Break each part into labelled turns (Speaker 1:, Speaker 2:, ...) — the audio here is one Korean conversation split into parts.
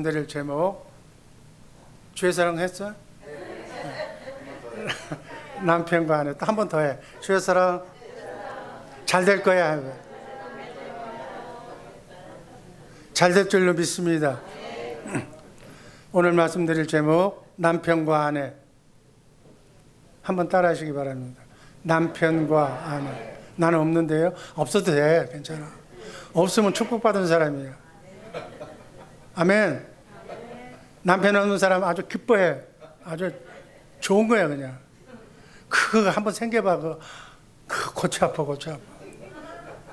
Speaker 1: 드릴 제목 주의 사랑 했어? 남편과 아내 또 한 번 더 해. 주의 사랑 잘 될 거야. 잘 될 줄로 믿습니다. 오늘 말씀드릴 제목 남편과 아내 한번 따라 하시기 바랍니다. 남편과 아내. 나는 없는데요. 없어도 돼. 괜찮아. 없으면 축복받은 사람이에요. 아멘. 남편 없는 사람 아주 기뻐해. 아주 좋은 거야 그냥. 그거 한번 생겨봐. 그거 고쳐 아파.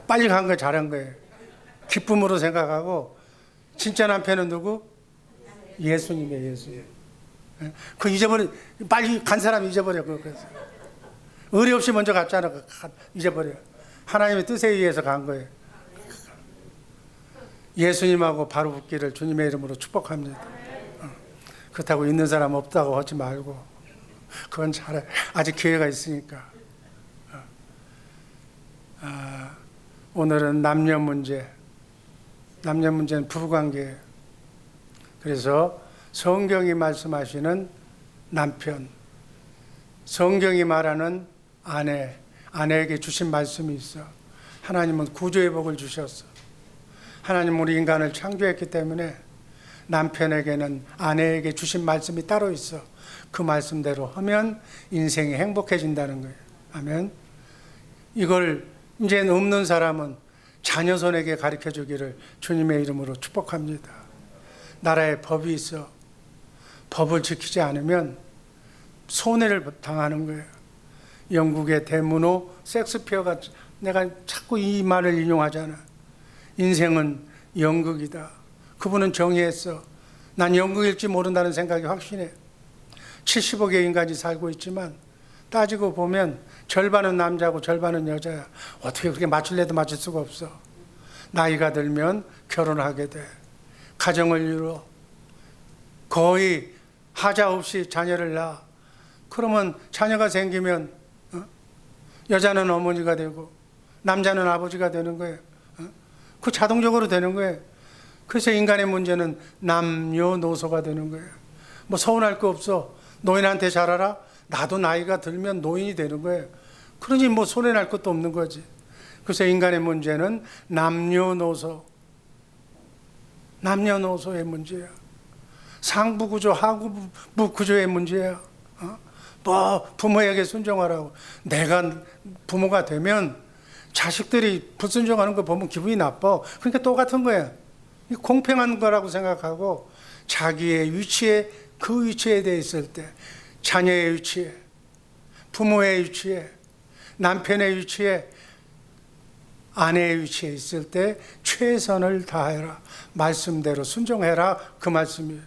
Speaker 1: 빨리 간 거 잘한 거예요. 기쁨으로 생각하고. 진짜 남편은 누구? 예수님이에요. 예수님. 그 잊어버려. 빨리 간 사람 잊어버려. 그래서 의리 없이 먼저 갔잖아. 잊어버려. 하나님의 뜻에 의해서 간 거예요. 예수님하고 바로 붙기를 주님의 이름으로 축복합니다. 그렇다고 있는 사람 없다고 하지 말고 그건 잘해. 아직 기회가 있으니까. 오늘은 남녀 문제. 남녀 문제는 부부관계예요. 그래서 성경이 말씀하시는 남편, 성경이 말하는 아내, 아내에게 주신 말씀이 있어. 하나님은 구주의 복을 주셨어. 하나님은 우리 인간을 창조했기 때문에 남편에게는 아내에게 주신 말씀이 따로 있어. 그 말씀대로 하면 인생이 행복해진다는 거예요. 아멘. 이걸 이제 없는 사람은 자녀손에게 가르쳐 주기를 주님의 이름으로 축복합니다. 나라에 법이 있어. 법을 지키지 않으면 손해를 당하는 거예요. 영국의 대문호 섹스피어가, 내가 자꾸 이 말을 인용하잖아. 인생은 연극이다. 그분은 정의했어. 난 연극일지 모른다는 생각이 확신해. 70억의 인간이 살고 있지만 따지고 보면 절반은 남자고 절반은 여자야. 어떻게 그렇게 맞출래도 맞출 수가 없어. 나이가 들면 결혼하게 돼. 가정을 이루어. 거의 하자 없이 자녀를 낳아. 그러면 자녀가 생기면 여자는 어머니가 되고 남자는 아버지가 되는 거예요. 그 자동적으로 되는 거예요. 그래서 인간의 문제는 남녀노소가 되는 거예요. 뭐 서운할 거 없어. 노인한테 잘하라. 나도 나이가 들면 노인이 되는 거예요. 그러니 뭐 손해날 것도 없는 거지. 그래서 인간의 문제는 남녀노소의 문제야. 상부구조, 하부구조의 문제야. 뭐 부모에게 순종하라고. 내가 부모가 되면 자식들이 불순종하는 거 보면 기분이 나빠. 그러니까 똑같은 거야. 공평한 거라고 생각하고 자기의 위치에, 그 위치에 대해 있을 때, 자녀의 위치에, 부모의 위치에, 남편의 위치에, 아내의 위치에 있을 때 최선을 다해라. 말씀대로 순종해라. 그 말씀이에요.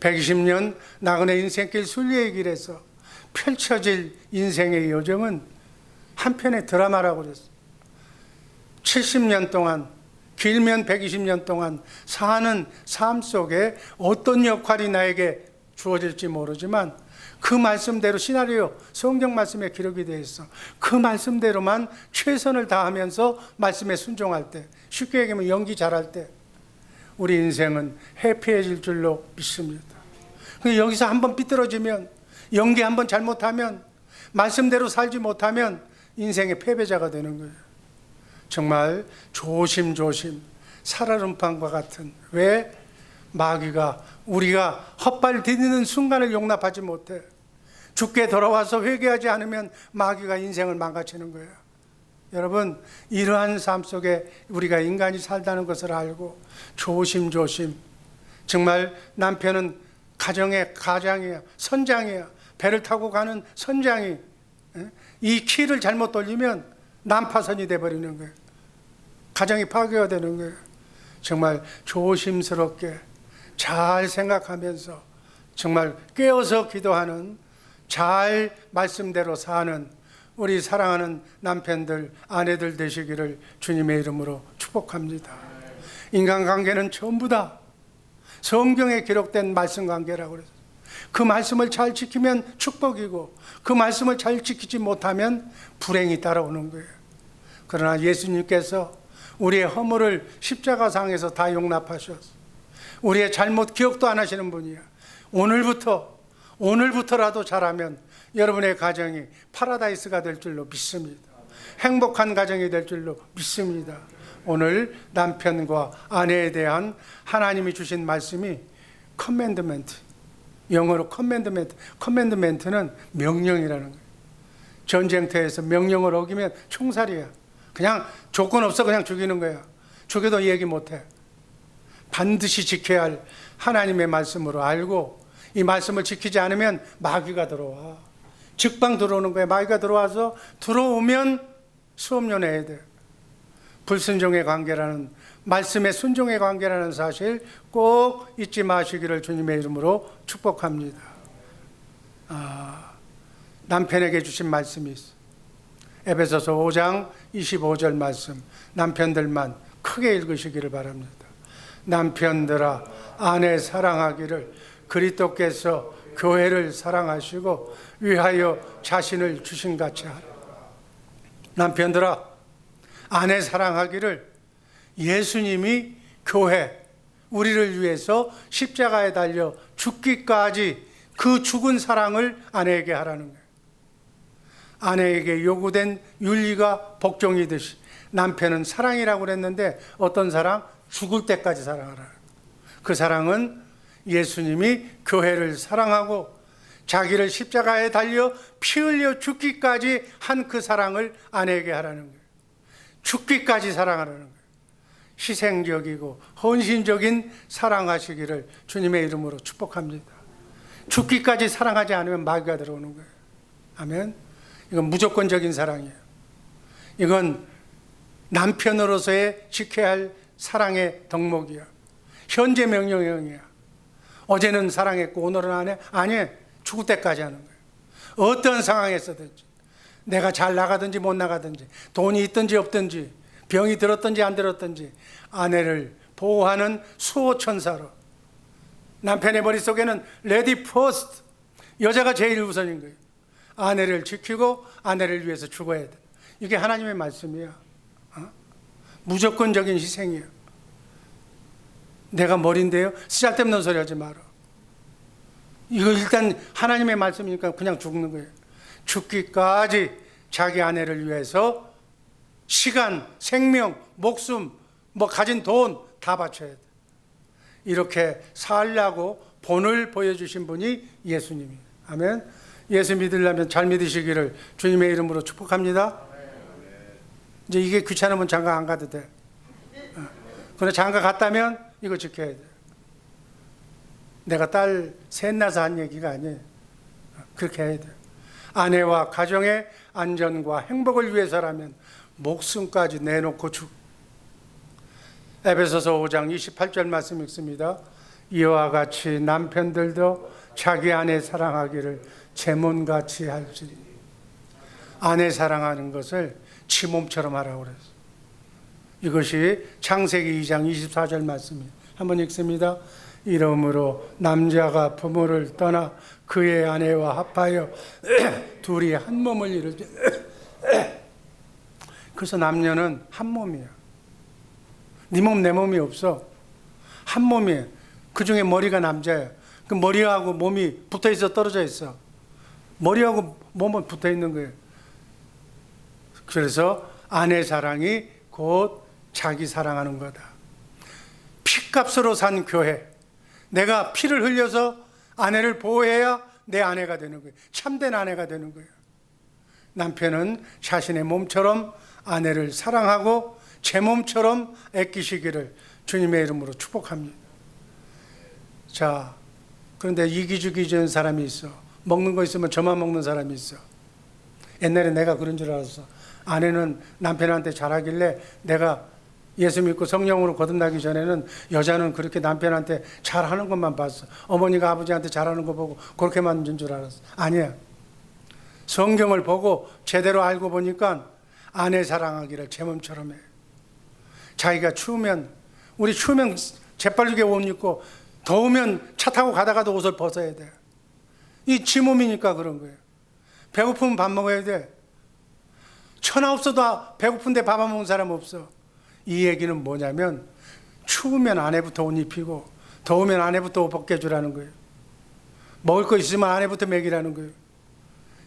Speaker 1: 120년 나그네 인생길 순리의 길에서 펼쳐질 인생의 여정은 한편의 드라마라고 그랬어요. 70년 동안, 길면 120년 동안 사는 삶 속에 어떤 역할이 나에게 주어질지 모르지만 그 말씀대로 시나리오, 성경 말씀에 기록이 되어 있어. 그 말씀대로만 최선을 다하면서 말씀에 순종할 때, 쉽게 얘기하면 연기 잘할 때 우리 인생은 해피해질 줄로 믿습니다. 여기서 한번 삐뚤어지면, 연기 한번 잘못하면, 말씀대로 살지 못하면 인생의 패배자가 되는 거예요. 정말 조심조심 살얼음판과 같은, 왜? 마귀가 우리가 헛발 디디는 순간을 용납하지 못해. 죽게 돌아와서 회개하지 않으면 마귀가 인생을 망가뜨리는 거예요. 여러분, 이러한 삶 속에 우리가 인간이 살다는 것을 알고 조심조심, 정말 남편은 가정의 가장이야, 선장이야. 배를 타고 가는 선장이 이 키를 잘못 돌리면 난파선이 돼버리는 거예요. 가정이 파괴가 되는 거예요. 정말 조심스럽게 잘 생각하면서 정말 깨어서 기도하는, 잘 말씀대로 사는 우리 사랑하는 남편들, 아내들 되시기를 주님의 이름으로 축복합니다. 인간관계는 전부 다 성경에 기록된 말씀 관계라고 그랬어요. 그 말씀을 잘 지키면 축복이고 그 말씀을 잘 지키지 못하면 불행이 따라오는 거예요. 그러나 예수님께서 우리의 허물을 십자가상에서 다 용납하셨어. 우리의 잘못 기억도 안 하시는 분이야. 오늘부터라도 잘하면 여러분의 가정이 파라다이스가 될 줄로 믿습니다. 행복한 가정이 될 줄로 믿습니다. 오늘 남편과 아내에 대한 하나님이 주신 말씀이 커맨드멘트, 영어로 커맨드멘트는 명령이라는 거예요. 전쟁터에서 명령을 어기면 총살이야. 그냥 조건 없어 그냥 죽이는 거야. 죽여도 얘기 못해. 반드시 지켜야 할 하나님의 말씀으로 알고 이 말씀을 지키지 않으면 마귀가 들어와. 직방 들어오는 거야. 마귀가 들어와서 들어오면 수업료 내야 돼. 불순종의 관계라는, 말씀의 순종의 관계라는 사실 꼭 잊지 마시기를 주님의 이름으로 축복합니다. 남편에게 주신 말씀이 있어. 에베소서 5장 25절 말씀, 남편들만 크게 읽으시기를 바랍니다. 남편들아 아내 사랑하기를 그리스도께서 교회를 사랑하시고 위하여 자신을 주신 같이 하라. 남편들아 아내 사랑하기를 예수님이 교회, 우리를 위해서 십자가에 달려 죽기까지 그 죽은 사랑을 아내에게 하라는 거예요. 아내에게 요구된 윤리가 복종이듯이 남편은 사랑이라고 그랬는데 어떤 사랑? 죽을 때까지 사랑하라. 그 사랑은 예수님이 교회를 사랑하고 자기를 십자가에 달려 피 흘려 죽기까지 한 그 사랑을 아내에게 하라는 거예요. 죽기까지 사랑하라는 거예요. 희생적이고 헌신적인 사랑하시기를 주님의 이름으로 축복합니다. 죽기까지 사랑하지 않으면 마귀가 들어오는 거예요. 아멘. 이건 무조건적인 사랑이에요. 이건 남편으로서의 지켜야 할 사랑의 덕목이야. 현재 명령형이야. 어제는 사랑했고 오늘은 안 해? 아니, 죽을 때까지 하는 거예요. 어떤 상황에서든지, 내가 잘 나가든지 못 나가든지, 돈이 있든지 없든지, 병이 들었든지 안 들었든지 아내를 보호하는 수호천사로, 남편의 머릿속에는 레디 퍼스트, 여자가 제일 우선인 거예요. 아내를 지키고 아내를 위해서 죽어야 돼. 이게 하나님의 말씀이야. 무조건적인 희생이야. 내가 머리인데요, 쓰잘데없는 소리 하지 마라. 이거 일단 하나님의 말씀이니까 그냥 죽는 거예요. 죽기까지 자기 아내를 위해서 시간, 생명, 목숨, 가진 돈 다 바쳐야 돼. 이렇게 살라고 본을 보여주신 분이 예수님이에요. 아멘. 예수 믿으려면 잘 믿으시기를 주님의 이름으로 축복합니다. 이제 이게 귀찮으면 장가 안 가도 돼. 그러나 장가 갔다면 이거 지켜야 돼. 내가 딸 셋 낳아서 한 얘기가 아니에요. 그렇게 해야 돼. 아내와 가정의 안전과 행복을 위해서라면 목숨까지 내놓고 에베소서 5장 28절 말씀 읽습니다. 이와 같이 남편들도 자기 아내 사랑하기를 제 몸같이 할지니. 아내 사랑하는 것을 지 몸처럼 하라고 그랬어. 이것이 창세기 2장 24절 말씀입니다. 한번 읽습니다. 이러므로 남자가 부모를 떠나 그의 아내와 합하여 둘이 한 몸을 이루지. 그래서 남녀는 한 몸이야. 네 몸 내 몸이 없어. 한 몸이에요. 그 중에 머리가 남자야. 그 머리하고 몸이 붙어 있어, 떨어져 있어. 머리하고 몸은 붙어 있는 거예요. 그래서 아내 사랑이 곧 자기 사랑하는 거다. 피값으로 산 교회. 내가 피를 흘려서 아내를 보호해야 내 아내가 되는 거예요. 참된 아내가 되는 거예요. 남편은 자신의 몸처럼 아내를 사랑하고 제 몸처럼 아끼시기를 주님의 이름으로 축복합니다. 자, 그런데 이기주기적인 사람이 있어. 먹는 거 있으면 저만 먹는 사람이 있어. 옛날에 내가 그런 줄 알았어. 아내는 남편한테 잘하길래 내가 예수 믿고 성령으로 거듭나기 전에는 여자는 그렇게 남편한테 잘하는 것만 봤어. 어머니가 아버지한테 잘하는 거 보고 그렇게만 준 줄 알았어. 아니야. 성경을 보고 제대로 알고 보니까 아내 사랑하기를 제 몸처럼 해. 자기가 추우면, 우리 추우면 재빨르게 옷 입고 더우면 차 타고 가다가도 옷을 벗어야 돼. 이 지 몸이니까 그런 거예요. 배고프면 밥 먹어야 돼. 천하 없어도 배고픈데 밥 안 먹는 사람 없어. 이 얘기는 뭐냐면 추우면 아내부터 옷 입히고 더우면 아내부터 옷 벗게 해주라는 거예요. 먹을 거 있으면 아내부터 먹이라는 거예요.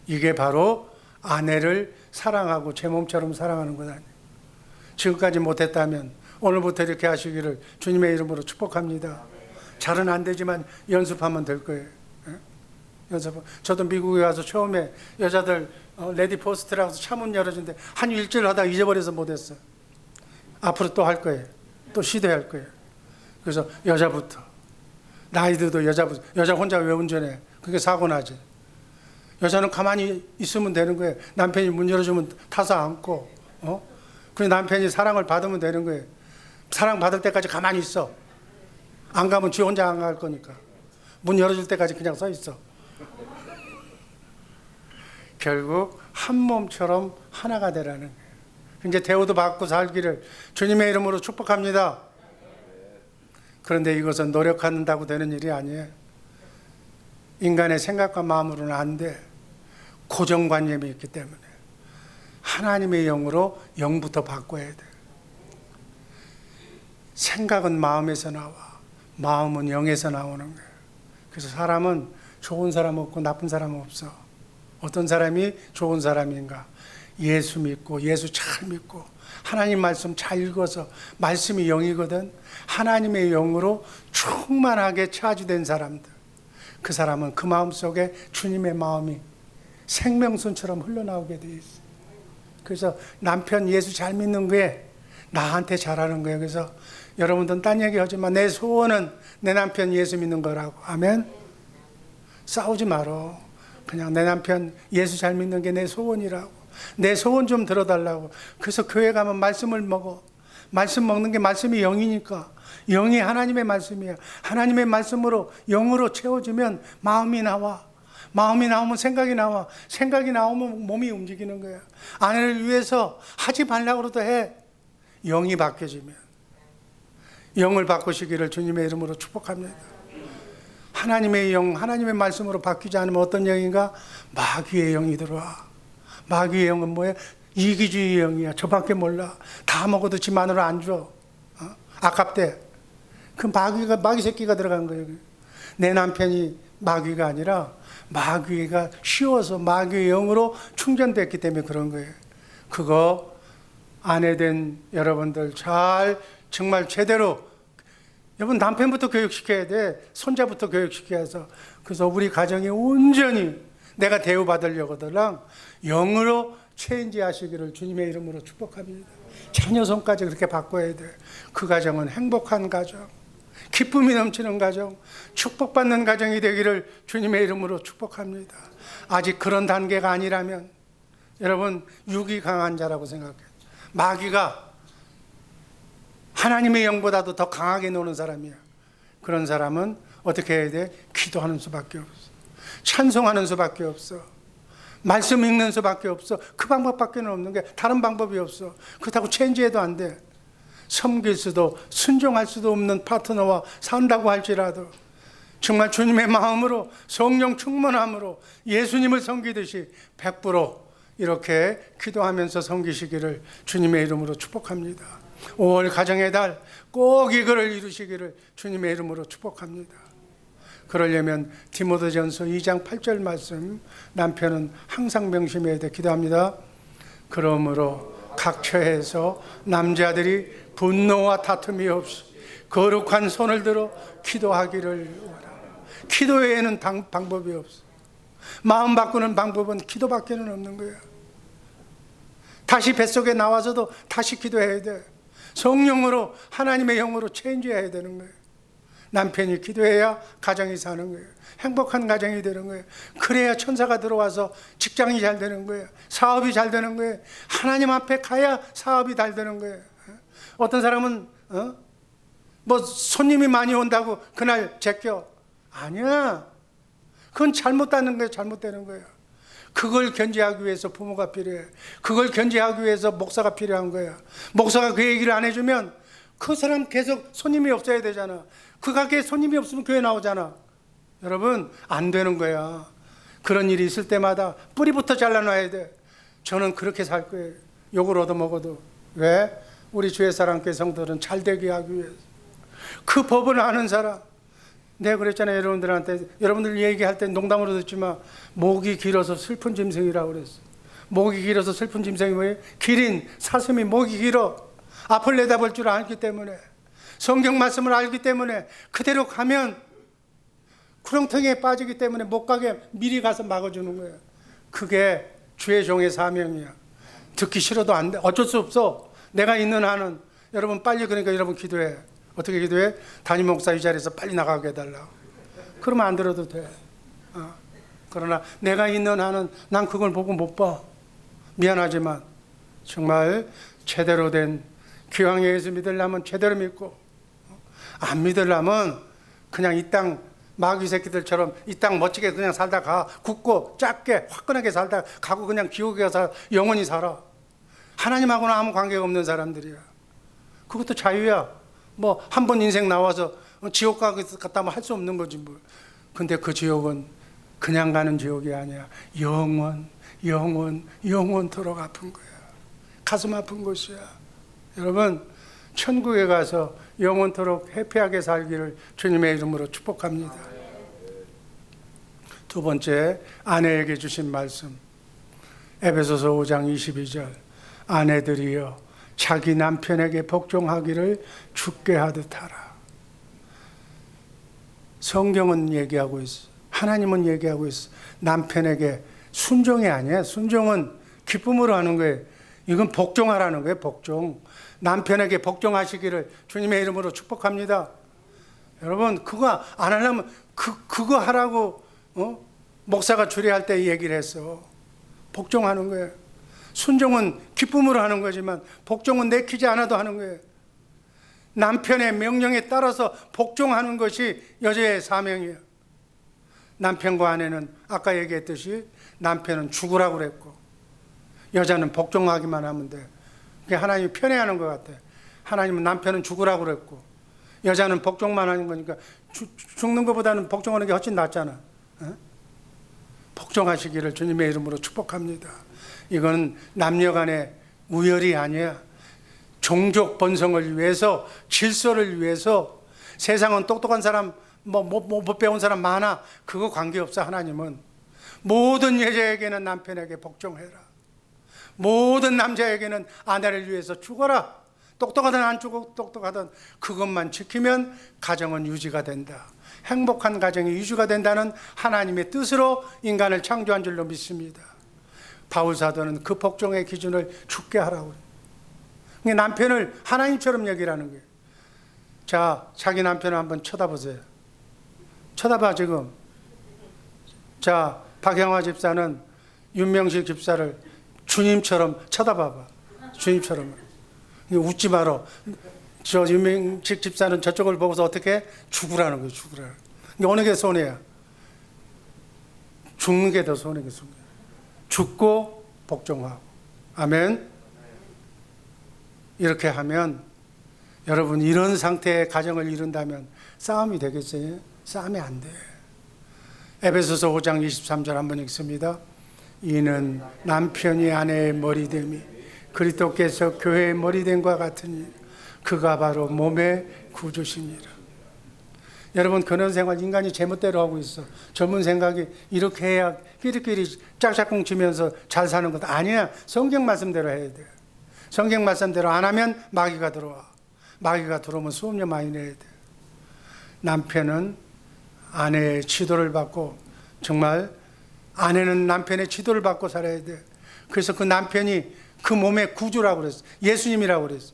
Speaker 1: 이게 바로 아내를 사랑하고 제 몸처럼 사랑하는 것 아니에요. 지금까지 못했다면 오늘부터 이렇게 하시기를 주님의 이름으로 축복합니다. 잘은 안 되지만 연습하면 될 거예요. 연습. 저도 미국에 와서 처음에 여자들 레디 포스트라고 해서 차문 열어준데 한 일주일 하다가 잊어버려서 못했어. 앞으로 또 할 거예요. 또 시도할 거예요. 그래서 여자부터. 나이들도 여자부터. 여자 혼자 왜 운전해? 그게 사고 나지. 여자는 가만히 있으면 되는 거예요. 남편이 문 열어주면 타서 앉고, 그리고 남편이 사랑을 받으면 되는 거예요. 사랑 받을 때까지 가만히 있어. 안 가면 지 혼자 안 갈 거니까. 문 열어줄 때까지 그냥 서 있어. 결국 한 몸처럼 하나가 되라는 거예요. 이제 대우도 받고 살기를 주님의 이름으로 축복합니다. 그런데 이것은 노력한다고 되는 일이 아니에요. 인간의 생각과 마음으로는 안 돼. 고정관념이 있기 때문에 하나님의 영으로 영부터 바꿔야 돼. 생각은 마음에서 나와, 마음은 영에서 나오는 거예요. 그래서 사람은 좋은 사람 없고 나쁜 사람 없어. 어떤 사람이 좋은 사람인가? 예수 믿고 예수 잘 믿고 하나님 말씀 잘 읽어서 말씀이 영이거든. 하나님의 영으로 충만하게 차지된 사람들, 그 사람은 그 마음속에 주님의 마음이 생명수처럼 흘러나오게 돼 있어. 그래서 남편 예수 잘 믿는 거에 나한테 잘하는 거예요. 그래서 여러분들은 딴 얘기 하지만 내 소원은 내 남편 예수 믿는 거라고. 아멘. 싸우지 말어. 그냥 내 남편 예수 잘 믿는 게 내 소원이라고. 내 소원 좀 들어달라고. 그래서 교회 가면 말씀을 먹어. 말씀 먹는 게 말씀이 영이니까. 영이 하나님의 말씀이야. 하나님의 말씀으로 영으로 채워지면 마음이 나와. 마음이 나오면 생각이 나와. 생각이 나오면 몸이 움직이는 거야. 아내를 위해서 하지 말라고 해도 해. 영이 바뀌어지면. 영을 바꾸시기를 주님의 이름으로 축복합니다. 하나님의 영, 하나님의 말씀으로 바뀌지 않으면 어떤 영인가? 마귀의 영이 들어와. 마귀의 영은 뭐야? 이기주의 영이야. 저밖에 몰라. 다 먹어도 지 마누라 안 줘. 아깝대. 그 마귀 새끼가 들어간 거예요. 내 남편이 마귀가 아니라 마귀가 쉬워서 마귀의 영으로 충전됐기 때문에 그런 거예요. 그거 아내된 여러분들 정말 제대로, 여러분 남편부터 교육시켜야 돼. 손자부터 교육시켜야 해서. 그래서 우리 가정이 온전히 내가 대우받으려거든 영으로 체인지 하시기를 주님의 이름으로 축복합니다. 자녀 손까지 그렇게 바꿔야 돼. 그 가정은 행복한 가정, 기쁨이 넘치는 가정, 축복받는 가정이 되기를 주님의 이름으로 축복합니다. 아직 그런 단계가 아니라면 여러분 육이 강한 자라고 생각해요. 마귀가 하나님의 영보다도 더 강하게 노는 사람이야. 그런 사람은 어떻게 해야 돼? 기도하는 수밖에 없어. 찬송하는 수밖에 없어. 말씀 읽는 수밖에 없어. 그 방법밖에 없는 게 다른 방법이 없어. 그렇다고 체인지해도 안 돼. 섬길 수도 순종할 수도 없는 파트너와 산다고 할지라도 정말 주님의 마음으로 성령 충만함으로 예수님을 섬기듯이 100% 이렇게 기도하면서 섬기시기를 주님의 이름으로 축복합니다. 5월 가정의 달 꼭 이거를 이루시기를 주님의 이름으로 축복합니다. 그러려면 디모데전서 2장 8절 말씀, 남편은 항상 명심해야 돼. 기도합니다. 그러므로 각 처에서 남자들이 분노와 다툼이 없이 거룩한 손을 들어 기도하기를 원합니다. 기도 외에는 방법이 없어. 마음 바꾸는 방법은 기도밖에는 없는 거야. 다시 뱃속에 나와서도 다시 기도해야 돼. 성령으로 하나님의 영으로 체인지해야 되는 거예요. 남편이 기도해야 가정이 사는 거예요. 행복한 가정이 되는 거예요. 그래야 천사가 들어와서 직장이 잘 되는 거예요. 사업이 잘 되는 거예요. 하나님 앞에 가야 사업이 잘 되는 거예요. 어떤 사람은 뭐 손님이 많이 온다고 그날 제껴. 아니야. 그건 잘못되는 거예요. 잘못되는 거예요. 그걸 견제하기 위해서 부모가 필요해. 그걸 견제하기 위해서 목사가 필요한 거야. 목사가 그 얘기를 안 해주면 그 사람 계속 손님이 없어야 되잖아. 그 가게에 손님이 없으면 교회 나오잖아. 여러분 안 되는 거야. 그런 일이 있을 때마다 뿌리부터 잘라놔야 돼. 저는 그렇게 살 거예요. 욕을 얻어먹어도. 왜? 우리 주의 사랑교회 성도들은 잘 되게 하기 위해서. 그 법을 아는 사람, 내가 그랬잖아요. 여러분들한테, 여러분들 얘기할 때 농담으로 듣지만 목이 길어서 슬픈 짐승이라고 그랬어. 목이 길어서 슬픈 짐승이 뭐예요? 기린 사슴이 목이 길어. 앞을 내다볼 줄 알기 때문에, 성경 말씀을 알기 때문에 그대로 가면 구렁텅이에 빠지기 때문에 못 가게 미리 가서 막아주는 거예요. 그게 주의 종의 사명이야. 듣기 싫어도 안 돼. 어쩔 수 없어. 내가 있는 한은. 여러분 빨리, 그러니까 여러분 기도해. 어떻게 기도해? 담임 목사 이 자리에서 빨리 나가게 해달라. 그러면 안 들어도 돼. 그러나 내가 있는 한은 난 그걸 보고 못 봐. 미안하지만 정말 제대로 된 기왕에 예수 믿으려면 제대로 믿고, 안 믿으려면 그냥 이 땅 마귀 새끼들처럼 이 땅 멋지게 그냥 살다 가. 굳고 짧게 화끈하게 살다 가고 그냥 지옥에 가서 영원히 살아. 하나님하고는 아무 관계가 없는 사람들이야. 그것도 자유야. 뭐 한 번 인생 나와서 지옥 갔다 하면 할 수 없는 거지 뭐. 근데 그 지옥은 그냥 가는 지옥이 아니야. 영원토록 아픈 거야. 가슴 아픈 곳이야. 여러분, 천국에 가서 영원토록 해피하게 살기를 주님의 이름으로 축복합니다. 두 번째, 아내에게 주신 말씀, 에베소서 5장 22절. 아내들이여 자기 남편에게 복종하기를 주께 하듯 하라. 성경은 얘기하고 있어. 하나님은 얘기하고 있어. 남편에게 순종이 아니야. 순종은 기쁨으로 하는 거예요. 이건 복종하라는 거예요. 복종. 남편에게 복종하시기를 주님의 이름으로 축복합니다. 여러분, 그거 안 하려면 그거 하라고 목사가 주례할 때 얘기를 했어. 복종하는 거예요. 순종은 기쁨으로 하는 거지만 복종은 내키지 않아도 하는 거예요. 남편의 명령에 따라서 복종하는 것이 여자의 사명이에요. 남편과 아내는 아까 얘기했듯이 남편은 죽으라고 그랬고 여자는 복종하기만 하면 돼. 그게 하나님이 편애하는 것 같아. 하나님은 남편은 죽으라고 그랬고 여자는 복종만 하는 거니까 죽는 것보다는 복종하는 게 훨씬 낫잖아. 복종하시기를 주님의 이름으로 축복합니다. 이건 남녀 간의 우열이 아니야. 종족 번성을 위해서, 질서를 위해서. 세상은 똑똑한 사람, 못 배운 사람 많아. 그거 관계없어. 하나님은 모든 여자에게는 남편에게 복종해라. 모든 남자에게는 아내를 위해서 죽어라. 똑똑하든 안 똑똑하든 그것만 지키면 가정은 유지가 된다. 행복한 가정이 유지가 된다는 하나님의 뜻으로 인간을 창조한 줄로 믿습니다. 바울 사도는 그 복종의 기준을 굳게 하라고 해요. 남편을 하나님처럼 여기라는 거예요. 자, 자기 남편을 한번 쳐다보세요. 쳐다봐 지금. 자, 박영화 집사는 윤명식 집사를 주님처럼 쳐다봐봐. 주님처럼. 웃지 마라. 저 윤명식 집사는 저쪽을 보고서 어떻게 죽으라는 거예요. 죽으라는 거예요. 어느 게 손해야? 죽는 게 더 손해가 손해. 죽고 복종하고. 아멘. 이렇게 하면 여러분 이런 상태의 가정을 이룬다면 싸움이 되겠어요? 싸움이 안 돼. 에베소서 5장 23절 한번 읽습니다. 이는 남편이 아내의 머리됨이 그리스도께서 교회의 머리됨과 같으니 그가 바로 몸의 구주시니라. 여러분, 그런 생활 인간이 제멋대로 하고 있어. 젊은 생각이 이렇게 해야 끼리끼리 짝짝꿍 치면서 잘 사는 것 아니야. 성경 말씀대로 해야 돼. 성경 말씀대로 안 하면 마귀가 들어와. 마귀가 들어오면 수업료 많이 내야 돼. 남편은 아내의 지도를 받고, 정말 아내는 남편의 지도를 받고 살아야 돼. 그래서 그 남편이 그 몸의 구주라고 그랬어. 예수님이라고 그랬어.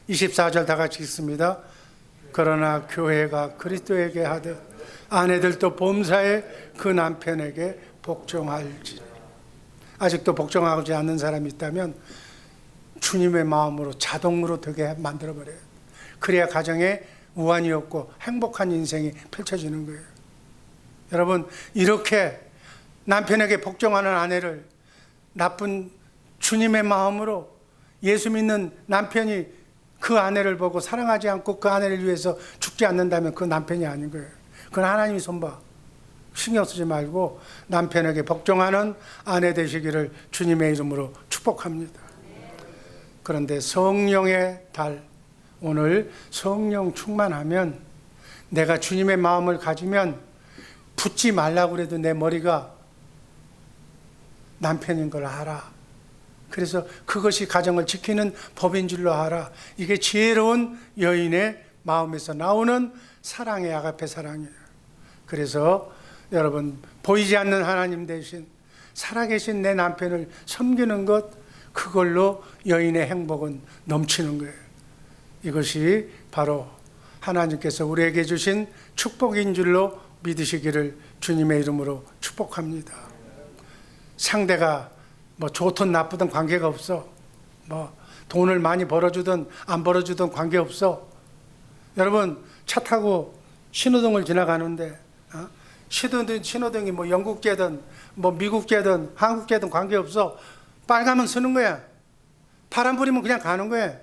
Speaker 1: 24절 다 같이 읽습니다. 그러나 교회가 그리스도에게 하듯 아내들도 범사에 그 남편에게 복종할지. 아직도 복종하지 않는 사람이 있다면 주님의 마음으로 자동으로 되게 만들어버려요. 그래야 가정에 우환이 없고 행복한 인생이 펼쳐지는 거예요. 여러분, 이렇게 남편에게 복종하는 아내를 나쁜 주님의 마음으로, 예수 믿는 남편이 그 아내를 보고 사랑하지 않고 그 아내를 위해서 죽지 않는다면 그 남편이 아닌 거예요. 그건 하나님이 손봐. 신경 쓰지 말고 남편에게 복종하는 아내 되시기를 주님의 이름으로 축복합니다. 그런데 성령의 달, 오늘 성령 충만하면 내가 주님의 마음을 가지면 붙지 말라고 그래도 내 머리가 남편인 걸 알아. 그래서 그것이 가정을 지키는 법인 줄로 알아. 이게 지혜로운 여인의 마음에서 나오는 사랑의 아가페 사랑이에요. 그래서 여러분, 보이지 않는 하나님 대신 살아계신 내 남편을 섬기는 것, 그걸로 여인의 행복은 넘치는 거예요. 이것이 바로 하나님께서 우리에게 주신 축복인 줄로 믿으시기를 주님의 이름으로 축복합니다. 상대가 뭐 좋든 나쁘든 관계가 없어. 뭐 돈을 많이 벌어주든 안 벌어주든 관계없어. 여러분, 차 타고 신호등을 지나가는데 신호등이 뭐 영국계든 뭐 미국계든 한국계든 관계없어. 빨가면 서는 거야. 파란 불이면 그냥 가는 거야.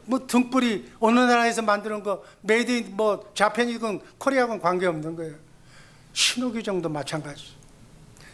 Speaker 1: 뭐 등불이 어느 나라에서 만드는 거 메이드 인 뭐 자펜이든 코리아건 관계없는 거예요. 신호규정도 마찬가지.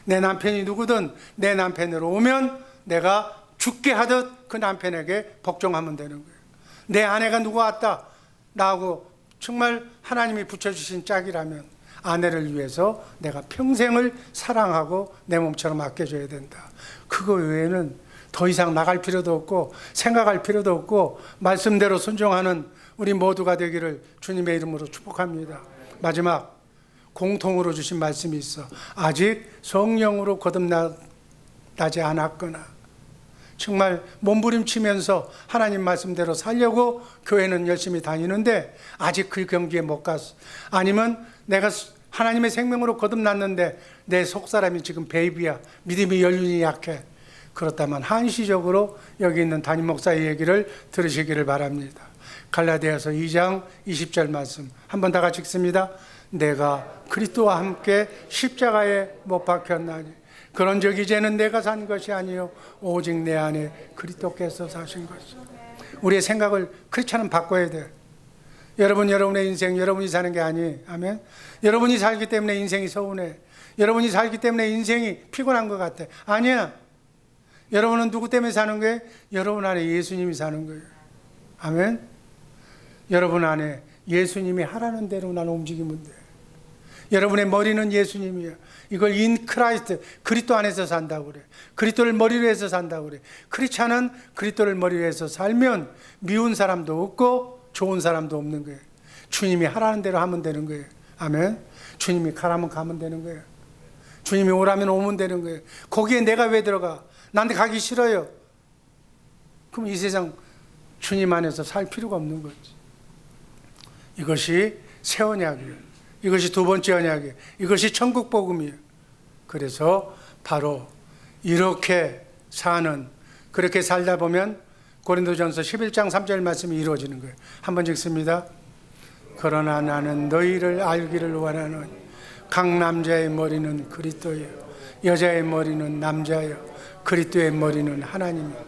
Speaker 1: 내 남편이 누구든 내 남편으로 오면 내가 죽게 하듯 그 남편에게 복종하면 되는 거예요. 내 아내가 누구 왔다 나하고 정말 하나님이 붙여주신 짝이라면 아내를 위해서 내가 평생을 사랑하고 내 몸처럼 아껴줘야 된다. 그거 외에는 더 이상 나갈 필요도 없고 생각할 필요도 없고 말씀대로 순종하는 우리 모두가 되기를 주님의 이름으로 축복합니다. 마지막 공통으로 주신 말씀이 있어. 아직 성령으로 거듭나지 않았거나 정말 몸부림치면서 하나님 말씀대로 살려고 교회는 열심히 다니는데 아직 그 경지에 못 갔어. 아니면 내가 하나님의 생명으로 거듭났는데 내 속사람이 지금 베이비야. 믿음이 연륜이 약해. 그렇다면 한시적으로 여기 있는 담임 목사의 얘기를 들으시기를 바랍니다. 갈라디아서 2장 20절 말씀 한번 다 같이 읽습니다. 내가 그리스도와 함께 십자가에 못 박혔나니 그런즉 이제는 내가 산 것이 아니요 오직 내 안에 그리스도께서 사신 것이다. 우리의 생각을 크리스찬은 바꿔야 돼. 여러분의 인생 여러분이 사는 게 아니에요. 아멘. 여러분이 살기 때문에 인생이 서운해. 여러분이 살기 때문에 인생이 피곤한 것 같아. 아니야. 여러분은 누구 때문에 사는 거예요? 여러분 안에 예수님이 사는 거예요. 아멘. 여러분 안에 예수님이 하라는 대로 나는 움직이면 돼. 여러분의 머리는 예수님이야. 이걸 in Christ, 그리스도 안에서 산다고 그래. 그리스도를 머리로 해서 산다고 그래. 크리스찬은 그리스도를 머리로 해서 살면 미운 사람도 없고 좋은 사람도 없는 거예요. 주님이 하라는 대로 하면 되는 거예요. 아멘. 주님이 가라면 가면 되는 거예요. 주님이 오라면 오면 되는 거예요. 거기에 내가 왜 들어가? 나한테 가기 싫어요. 그럼 이 세상 주님 안에서 살 필요가 없는 거지. 이것이 새 언약이에요. 이것이 두 번째 언약이에요. 이것이 천국 복음이에요. 그래서 바로 이렇게 사는, 그렇게 살다 보면 고린도전서 11장 3절 말씀이 이루어지는 거예요. 한번 읽습니다. 그러나 나는 너희를 알기를 원하노니 각 남자의 머리는 그리스도예요. 여자의 머리는 남자예요. 그리스도의 머리는 하나님이에요.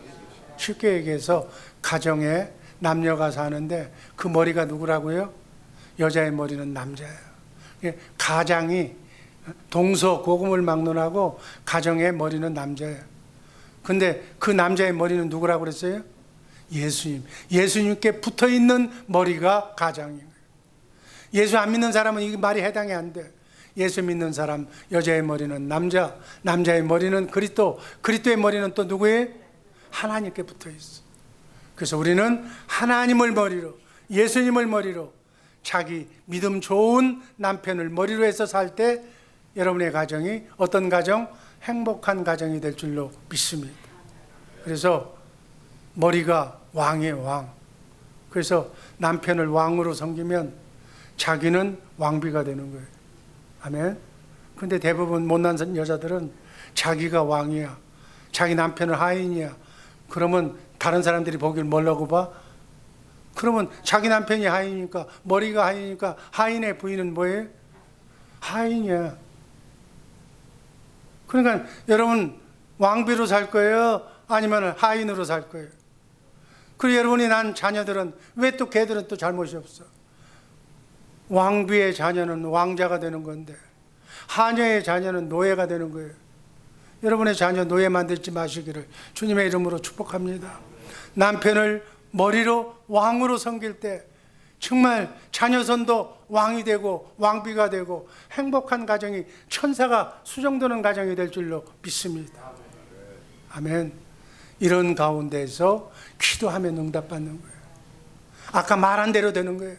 Speaker 1: 쉽게 얘기해서 가정에 남녀가 사는데 그 머리가 누구라고요? 여자의 머리는 남자예요. 가장이 동서고금을 막론하고 가정의 머리는 남자예요. 근데 그 남자의 머리는 누구라고 그랬어요? 예수님. 예수님께 붙어있는 머리가 가장이에요. 예수 안 믿는 사람은 이 말이 해당이 안 돼. 예수 믿는 사람, 여자의 머리는 남자, 남자의 머리는 그리스도, 그리스도의 머리는 또 누구예요? 하나님께 붙어있어. 그래서 우리는 하나님을 머리로, 예수님을 머리로, 자기 믿음 좋은 남편을 머리로 해서 살 때 여러분의 가정이 어떤 가정? 행복한 가정이 될 줄로 믿습니다. 그래서 머리가 왕이에요, 왕. 그래서 남편을 왕으로 섬기면 자기는 왕비가 되는 거예요. 아멘. 근데 대부분 못난 여자들은 자기가 왕이야. 자기 남편은 하인이야. 그러면 다른 사람들이 보기를 뭐라고 봐? 그러면 자기 남편이 하인이니까, 머리가 하인이니까 하인의 부인은 뭐예요? 하인이야. 그러니까 여러분 왕비로 살 거예요? 아니면 하인으로 살 거예요? 그리고 여러분이 난 자녀들은 왜 또 걔들은 또 잘못이 없어? 왕비의 자녀는 왕자가 되는 건데 하녀의 자녀는 노예가 되는 거예요. 여러분의 자녀 노예 만들지 마시기를 주님의 이름으로 축복합니다. 남편을 머리로 왕으로 섬길 때 정말 자녀선도 왕이 되고 왕비가 되고 행복한 가정이 천사가 수정되는 가정이 될 줄로 믿습니다. 아멘. 이런 가운데서 기도하면 응답받는 거예요. 아까 말한 대로 되는 거예요.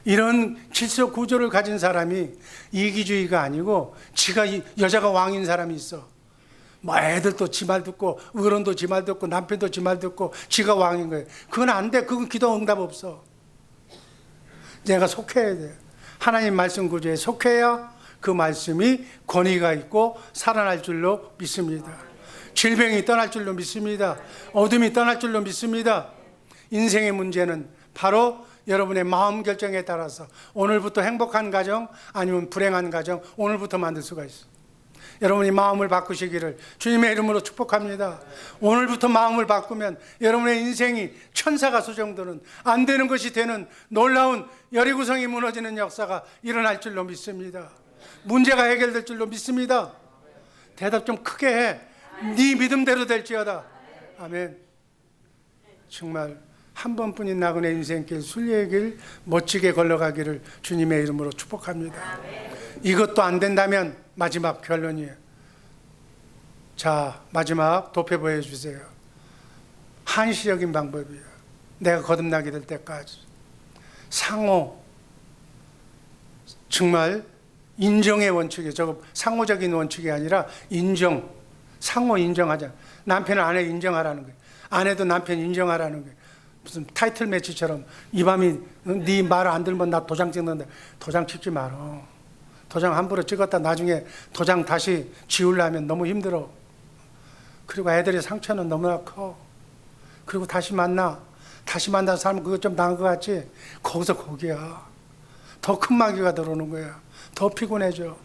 Speaker 1: 이런 질서 구조를 가진 사람이 이기주의가 아니고 지가 여자가 왕인 사람이 있어. 뭐 애들도 지 말 듣고 어른도 지 말 듣고 남편도 지 말 듣고 지가 왕인 거예요. 그건 안 돼. 그건 기도 응답 없어. 내가 속해야 돼. 하나님 말씀 구조에 속해야 그 말씀이 권위가 있고 살아날 줄로 믿습니다. 질병이 떠날 줄로 믿습니다. 어둠이 떠날 줄로 믿습니다. 인생의 문제는 바로 여러분의 마음 결정에 따라서 오늘부터 행복한 가정 아니면 불행한 가정 오늘부터 만들 수가 있어요. 여러분이 마음을 바꾸시기를 주님의 이름으로 축복합니다. 오늘부터 마음을 바꾸면 여러분의 인생이 천사가 수정되는 안 되는 것이 되는 놀라운 여리구성이 무너지는 역사가 일어날 줄로 믿습니다. 문제가 해결될 줄로 믿습니다. 대답 좀 크게 해. 네 믿음대로 될지어다. 아멘. 정말 한 번뿐인 나그네 인생길 순례의 길 멋지게 걸러가기를 주님의 이름으로 축복합니다. 이것도 안 된다면 마지막 결론이에요. 자, 마지막 도표 보여주세요. 한시적인 방법이에요. 내가 거듭나게 될 때까지 상호, 정말 인정의 원칙이에요. 저거 상호적인 원칙이 아니라 인정, 상호 인정하자. 남편은 아내 인정하라는 거예요. 아내도 남편 인정하라는 거예요. 무슨 타이틀 매치처럼 이 밤이 네 말 안 들면 나 도장 찍는데 도장 찍지 말어. 도장 함부로 찍었다 나중에 도장 다시 지우려면 너무 힘들어. 그리고 애들의 상처는 너무나 커. 그리고 다시 만나. 다시 만난 사람은 그거 좀 나은 것 같지? 거기서 거기야. 더 큰 마귀가 들어오는 거야. 더 피곤해져.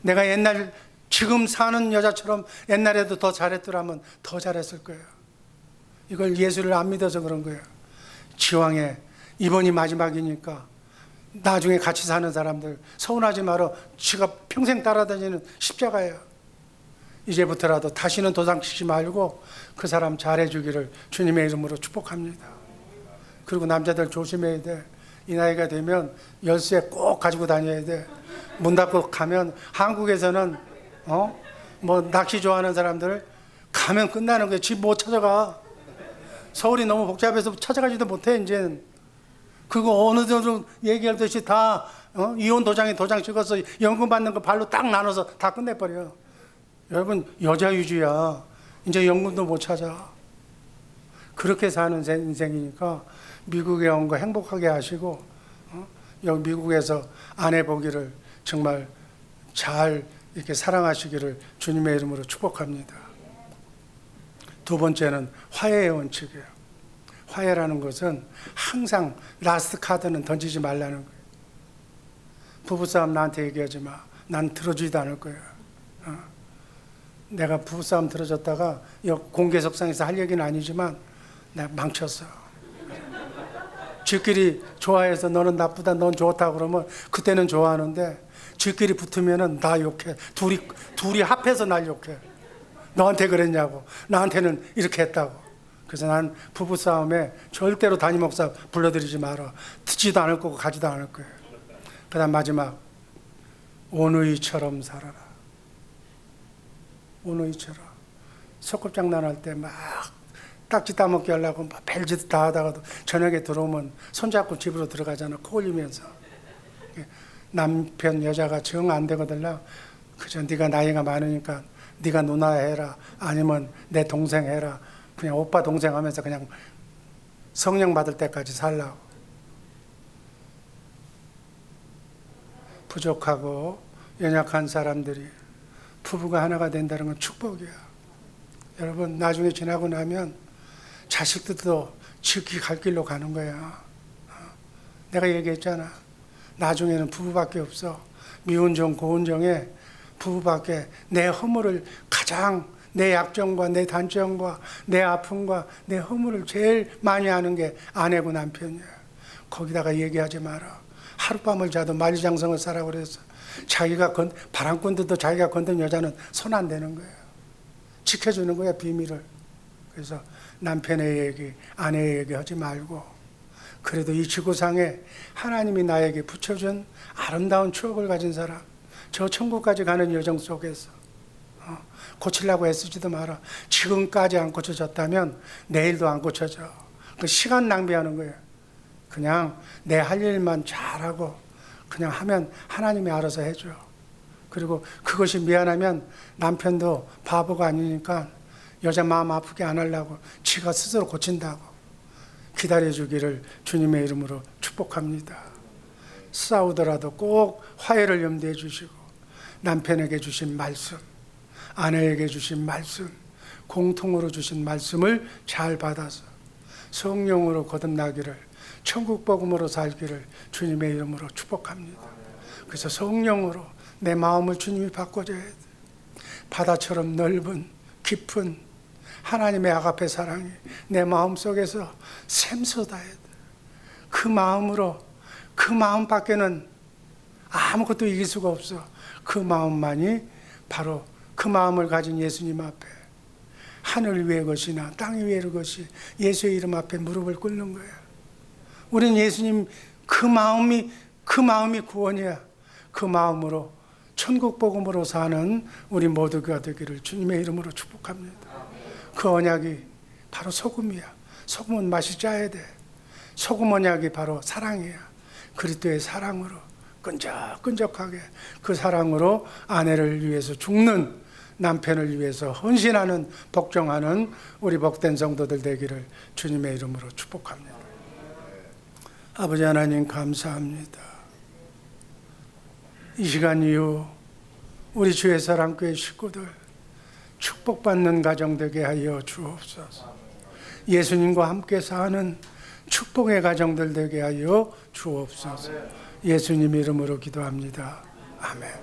Speaker 1: 내가 옛날 지금 사는 여자처럼 옛날에도 더 잘했더라면 더 잘했을 거야. 이걸 예수를 안 믿어서 그런 거야. 지왕에 이번이 마지막이니까 나중에 같이 사는 사람들 서운하지 말어. 지가 평생 따라다니는 십자가예요. 이제부터라도 다시는 도장 치지 말고 그 사람 잘해주기를 주님의 이름으로 축복합니다. 그리고 남자들 조심해야 돼. 이 나이가 되면 열쇠 꼭 가지고 다녀야 돼. 문 닫고 가면 한국에서는 뭐 낚시 좋아하는 사람들 가면 끝나는 거야. 집 못 찾아가. 서울이 너무 복잡해서 찾아가지도 못해. 이제는 그거 어느 정도 얘기하듯이 다 이혼 도장에 도장 찍어서 연금 받는 거 발로 딱 나눠서 다 끝내버려. 여러분 여자 위주야. 이제 연금도 못 찾아. 그렇게 사는 인생이니까 미국에 온 거 행복하게 하시고 여기 미국에서 아내 보기를 정말 잘 이렇게 사랑하시기를 주님의 이름으로 축복합니다. 두 번째는 화해의 원칙이에요. 화해라는 것은 항상 라스트 카드는 던지지 말라는 거예요. 부부싸움 나한테 얘기하지 마. 난 들어주지도 않을 거야. 내가 부부싸움 들어줬다가 공개석상에서 할 얘기는 아니지만 내가 망쳤어. 지끼리 좋아해서 너는 나쁘다, 넌 좋다 그러면 그때는 좋아하는데 지끼리 붙으면은 나 욕해. 둘이 합해서 날 욕해. 너한테 그랬냐고. 나한테는 이렇게 했다고. 그래서 난 부부싸움에 절대로 담임 목사 불러들이지 마라. 듣지도 않을 거고 가지도 않을 거예요. 그 다음 마지막 온의처럼 살아라. 온의처럼. 소꿉장난할 때 막 딱지 따먹기 하려고 막 벨짓 다 하다가도 저녁에 들어오면 손잡고 집으로 들어가잖아. 코 올리면서. 남편 여자가 정 안 되거든요. 그저 네가 나이가 많으니까 네가 누나 해라. 아니면 내 동생 해라. 그냥 오빠 동생 하면서 그냥 성령 받을 때까지 살라고. 부족하고 연약한 사람들이 부부가 하나가 된다는 건 축복이야. 여러분 나중에 지나고 나면 자식들도 지키 갈 길로 가는 거야. 내가 얘기했잖아. 나중에는 부부밖에 없어. 미운정 고운정에 부부밖에 내 허물을 가장 내 약점과 내 단점과 내 아픔과 내 허물을 제일 많이 아는 게 아내고 남편이야. 거기다가 얘기하지 마라. 하룻밤을 자도 만리장성을 싸라고 그래서 자기가 바람꾼들도 자기가 건든 여자는 손 안 대는 거예요. 지켜주는 거야 비밀을. 그래서 남편의 얘기, 아내의 얘기 하지 말고 그래도 이 지구상에 하나님이 나에게 붙여준 아름다운 추억을 가진 사람, 저 천국까지 가는 여정 속에서 고치려고 애쓰지도 마라. 지금까지 안 고쳐졌다면 내일도 안 고쳐져. 그 시간 낭비하는 거예요. 그냥 내 할 일만 잘하고 그냥 하면 하나님이 알아서 해줘. 그리고 그것이 미안하면 남편도 바보가 아니니까 여자 마음 아프게 안 하려고 지가 스스로 고친다고 기다려주기를 주님의 이름으로 축복합니다. 싸우더라도 꼭 화해를 염두에 주시고 남편에게 주신 말씀, 아내에게 주신 말씀, 공통으로 주신 말씀을 잘 받아서 성령으로 거듭나기를, 천국 복음으로 살기를 주님의 이름으로 축복합니다. 그래서 성령으로 내 마음을 주님이 바꿔줘야 돼. 바다처럼 넓은 깊은 하나님의 아가페 사랑이 내 마음속에서 샘솟아야 돼. 그 마음으로, 그 마음 밖에는 아무것도 이길 수가 없어. 그 마음만이 바로 그 마음을 가진 예수님 앞에 하늘 위의 것이나 땅 위의 것이 예수의 이름 앞에 무릎을 꿇는 거야. 우린 예수님 그 마음이 구원이야. 그 마음으로 천국 복음으로 사는 우리 모두가 되기를 주님의 이름으로 축복합니다. 그 언약이 바로 소금이야. 소금은 맛이 짜야 돼. 소금 언약이 바로 사랑이야. 그리스도의 사랑으로 끈적끈적하게 그 사랑으로 아내를 위해서 죽는, 남편을 위해서 헌신하는, 복종하는 우리 복된 성도들 되기를 주님의 이름으로 축복합니다. 아버지 하나님 감사합니다. 이 시간 이후 우리 주의 사랑교회 식구들 축복받는 가정 되게 하여 주옵소서. 예수님과 함께 사는 축복의 가정들 되게 하여 주옵소서. 예수님 이름으로 기도합니다. 아멘.